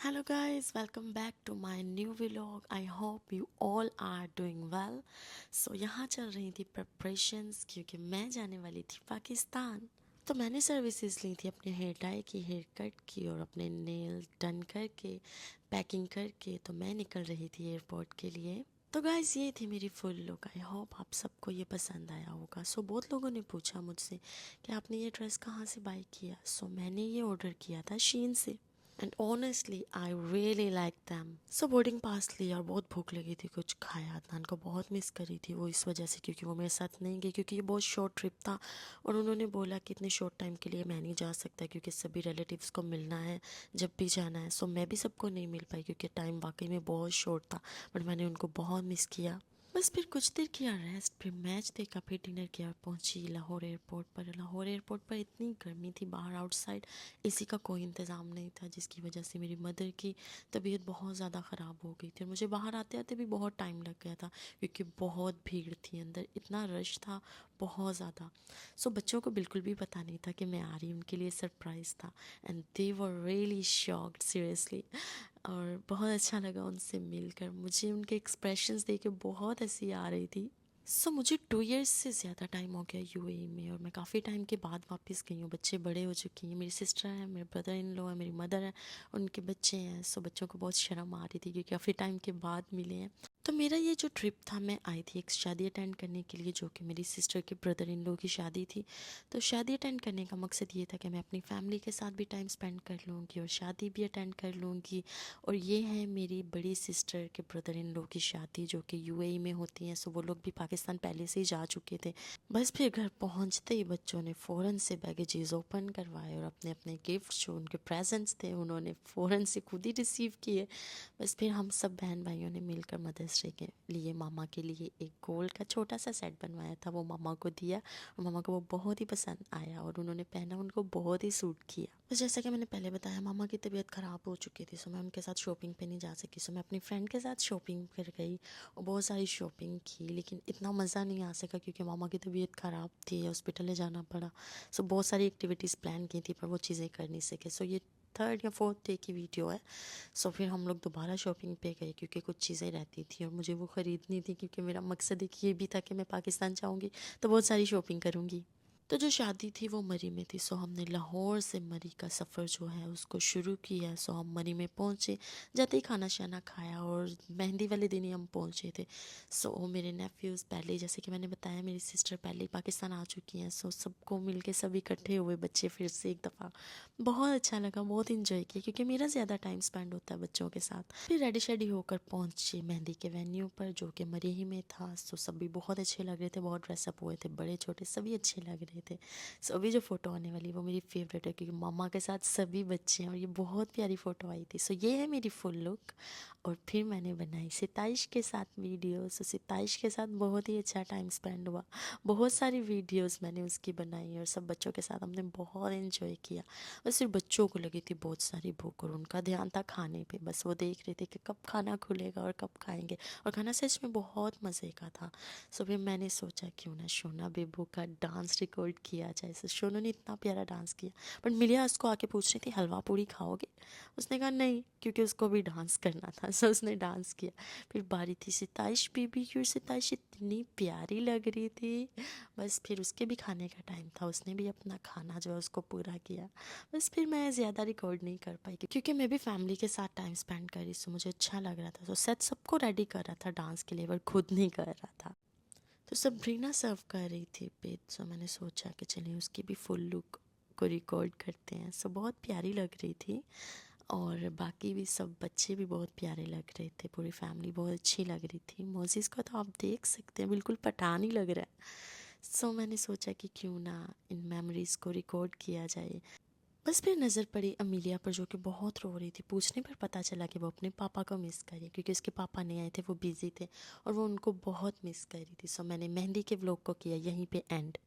Hello guys, welcome back to my new vlog. I hope you all are doing well. So यहाँ चल रही थी preparations क्योंकि मैं जाने वाली थी पाकिस्तान। तो मैंने सर्विसेज ली थी अपने हेयर डाई की, हेयर कट की और अपने नेल डन करके पैकिंग करके तो मैं निकल रही थी एयरपोर्ट के लिए। तो गाइस ये थी मेरी फुल लुक। आई होप आप सबको ये पसंद आया होगा। सो बहुत लोगों ने पूछा मुझसे कि आपने ये ड्रेस कहाँ से बाय किया। सो मैंने ये ऑर्डर किया था शीन से। And honestly I really like them. So boarding pass लिया और बहुत भूख लगी थी, कुछ खाया। अदनान को बहुत मिस करी थी वो इस वजह से क्योंकि वो मेरे साथ नहीं गई, क्योंकि ये बहुत शॉर्ट ट्रिप था और उन्होंने बोला कि इतने शॉर्ट टाइम के लिए मैं नहीं जा सकता क्योंकि सभी रिलेटिव्स को मिलना है जब भी जाना है। सो मैं भी सबको नहीं मिल पाई क्योंकि टाइम वाकई में बहुत शॉर्ट था, बट मैंने उनको बहुत मिस किया। बस फिर कुछ देर किया रेस्ट, फिर मैच देखा, फिर डिनर किया और पहुंची लाहौर एयरपोर्ट पर। लाहौर एयरपोर्ट पर इतनी गर्मी थी बाहर, आउटसाइड एसी का कोई इंतज़ाम नहीं था, जिसकी वजह से मेरी मदर की तबीयत बहुत ज़्यादा ख़राब हो गई थी और मुझे बाहर आते आते भी बहुत टाइम लग गया था क्योंकि बहुत भीड़ थी अंदर, इतना रश था बहुत ज़्यादा। सो बच्चों को बिल्कुल भी पता नहीं था कि मैं आ रही हूँ, उनके लिए सरप्राइज़ था and they were really shocked seriously. और बहुत अच्छा लगा उनसे मिलकर, मुझे उनके एक्सप्रेशंस देख के बहुत हंसी आ रही थी। मुझे 2 इयर्स से ज़्यादा टाइम हो गया यूएई में और मैं काफ़ी टाइम के बाद वापस गई हूँ। बच्चे बड़े हो चुके हैं, मेरी सिस्टर है, मेरे ब्रदर इन लॉ है, मेरी मदर है, उनके बच्चे हैं। बच्चों को बहुत शर्म आ रही थी क्योंकि काफ़ी टाइम के बाद मिले हैं। तो मेरा ये जो ट्रिप था, मैं आई थी एक शादी अटेंड करने के लिए जो कि मेरी सिस्टर के ब्रदर इन लॉ की शादी थी। तो शादी अटेंड करने का मकसद ये था कि मैं अपनी फैमिली के साथ भी टाइम स्पेंड कर लूँगी और शादी भी अटेंड कर लूँगी। और ये है मेरी बड़ी सिस्टर के ब्रदर इन लॉ की शादी जो कि यूएई में होती हैं। वो लोग भी पाकिस्तान पहले से ही जा चुके थे। बस फिर घर पहुंचते ही बच्चों ने फ़ौरन से बैगेजेस ओपन करवाए और अपने अपने गिफ्ट जो उनके प्रेजेंट्स थे उन्होंने फ़ौरन से खुद ही रिसीव किए। बस फिर हम सब बहन भाइयों ने मिलकर मदर्स डे के लिए मामा के लिए एक गोल्ड का छोटा सा सेट बनवाया था, वो मामा को दिया और मामा को वो बहुत ही पसंद आया और उन्होंने पहना, उनको बहुत ही सूट किया। बस जैसा कि मैंने पहले बताया, मामा की तबीयत ख़राब हो चुकी थी, मैं उनके साथ शॉपिंग पे नहीं जा सकी। मैं अपनी फ्रेंड के साथ शॉपिंग कर गई और बहुत सारी शॉपिंग की, लेकिन इतना मज़ा नहीं आ सका क्योंकि मामा की तबीयत ख़राब थी, हॉस्पिटल ले जाना पड़ा। बहुत सारी एक्टिविटीज़ प्लान की थी पर वो चीज़ें कर नहीं सके। ये थर्ड या फोर्थ डे की वीडियो है। फिर हम लोग दोबारा शॉपिंग पे गए क्योंकि कुछ चीज़ें रहती थी और मुझे वो ख़रीदनी थी क्योंकि मेरा मकसद एक ये भी था कि मैं पाकिस्तान जाऊँगी तो बहुत सारी शॉपिंग करूँगी। तो जो शादी थी वो मरी में थी। हमने लाहौर से मरी का सफ़र जो है उसको शुरू किया। हम मरी में पहुँचे, जाते ही खाना शाना खाया और मेहंदी वाले दिन ही हम पहुँचे थे। मेरे नेफ्यूज़ पहले, जैसे कि मैंने बताया, मेरी सिस्टर पहले ही पाकिस्तान आ चुकी हैं। सबको मिल के सब इकट्ठे हुए बच्चे फिर से एक दफ़ा। बहुत अच्छा लगा, बहुत इंजॉय किया क्योंकि मेरा ज़्यादा टाइम स्पेंड होता है बच्चों के साथ। फिर रेडी शेडी होकर पहुँचे मेहंदी के वेन्यू पर जो कि मरी ही में था। सब भी बहुत अच्छे लग रहे थे, बहुत ड्रेसअप हुए थे, बड़े छोटे सभी अच्छे लग रहे थे। अभी जो फ़ोटो आने वाली वो मेरी फेवरेट है क्योंकि मामा के साथ सभी बच्चे हैं और ये बहुत प्यारी फ़ोटो आई थी। ये है मेरी फुल लुक। और फिर मैंने बनाई सिताइश के साथ वीडियो। सिताइश के साथ बहुत ही अच्छा टाइम स्पेंड हुआ, बहुत सारी वीडियोस मैंने उसकी बनाई और सब बच्चों के साथ हमने बहुत इन्जॉय किया। बस सिर्फ बच्चों को लगी थी बहुत सारी भूख और उनका ध्यान था खाने पे। बस वो देख रहे थे कि कब खाना खुलेगा और कब खाएंगे, और खाना सच में बहुत मज़े का था। फिर मैंने सोचा क्यों ना शोना बेबू का डांस रिकॉर्ड किया जाए। शोनू ने इतना प्यारा डांस किया, बट मिलिया उसको आके पूछ रही थी हलवा पूड़ी खाओगे, उसने कहा नहीं क्योंकि उसको भी डांस करना था। उसने डांस किया। फिर बारी थी सिताइश बेबी की, और सिताइश इतनी प्यारी लग रही थी। बस फिर उसके भी खाने का टाइम था, उसने भी अपना खाना जो है उसको पूरा किया। बस फिर मैं ज़्यादा रिकॉर्ड नहीं कर पाई क्योंकि मैं भी फैमिली के साथ टाइम स्पेंड कर रही, मुझे अच्छा लग रहा था। सेट सबको रेडी कर रहा था डांस के लिए, पर खुद नहीं कर रहा था। सब्रीना सर्व कर रही थी पेट। मैंने सोचा कि चलिए उसकी भी फुल लुक को रिकॉर्ड करते हैं। बहुत प्यारी लग रही थी और बाकी भी सब बच्चे भी बहुत प्यारे लग रहे थे, पूरी फैमिली बहुत अच्छी लग रही थी। मोजिस को तो आप देख सकते हैं, बिल्कुल पठान ही लग रहा है। मैंने सोचा कि क्यों ना इन मेमोरीज़ को रिकॉर्ड किया जाए। बस फिर नज़र पड़ी अमीलिया पर जो कि बहुत रो रही थी। पूछने पर पता चला कि वो अपने पापा को मिस कर रही है क्योंकि उसके पापा नहीं आए थे, वो बिज़ी थे और वो उनको बहुत मिस कर रही थी। मैंने मेहंदी के व्लॉग को किया यहीं पे एंड।